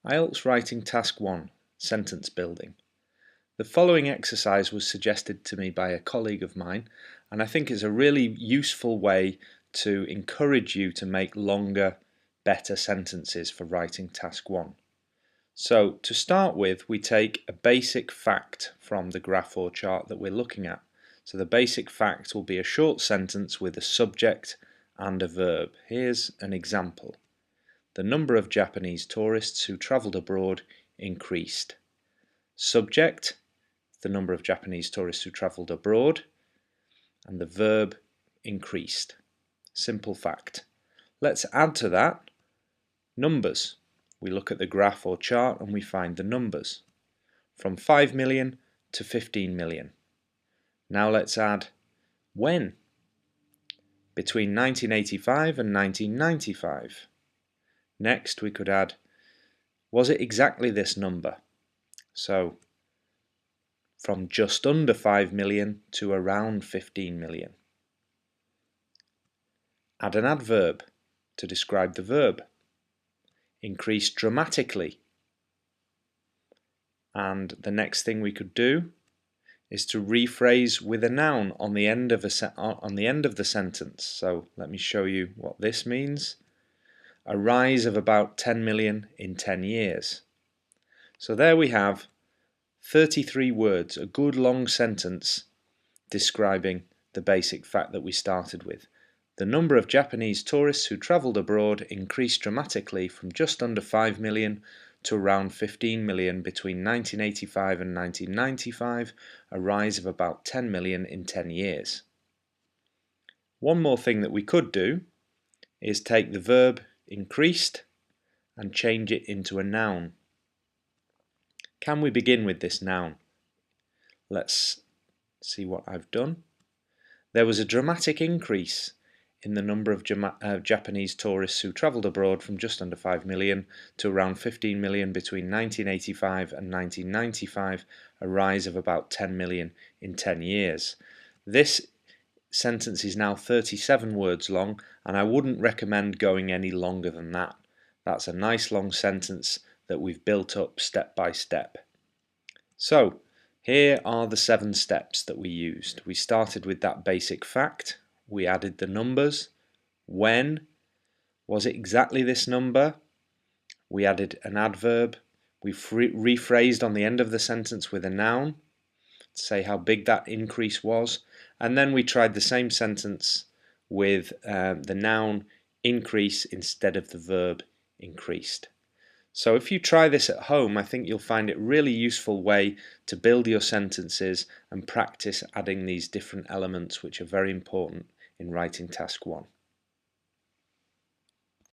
IELTS Writing Task 1, Sentence Building. The following exercise was suggested to me by a colleague of mine, and I think it's a really useful way to encourage you to make longer, better sentences for writing Task 1. So to start with, we take a basic fact from the graph or chart that we're looking at. So the basic fact will be a short sentence with a subject and a verb. Here's an example. The number of Japanese tourists who travelled abroad increased. Subject, the number of Japanese tourists who travelled abroad, and the verb increased. Simple fact. Let's add to that numbers. We look at the graph or chart and we find the numbers from 5 million to 15 million. Now let's add when. Between 1985 and 1995. Next we could add, was it exactly this number? So from just under 5 million to around 15 million. Add an adverb to describe the verb. Increased dramatically. And the next thing we could do is to rephrase with a noun on the end of the sentence. So let me show you what this means. A rise of about 10 million in 10 years. So there we have 33 words, a good long sentence describing the basic fact that we started with. The number of Japanese tourists who travelled abroad increased dramatically from just under 5 million to around 15 million between 1985 and 1995, a rise of about 10 million in 10 years. One more thing that we could do is take the verb increased and change it into a noun. Can we begin with this noun? Let's see what I've done. There was a dramatic increase in the number of Japanese tourists who travelled abroad from just under 5 million to around 15 million between 1985 and 1995, a rise of about 10 million in 10 years. This sentence is now 37 words long, and I wouldn't recommend going any longer than that. That's a nice long sentence that we've built up step by step. So here are the 7 steps that we used. We started with that basic fact. We added the numbers. When? Was it exactly this number? We added an adverb. We rephrased on the end of the sentence with a noun to say how big that increase was. And then we tried the same sentence with the noun increase instead of the verb increased. So if you try this at home, I think you'll find it a really useful way to build your sentences and practice adding these different elements which are very important in writing Task 1.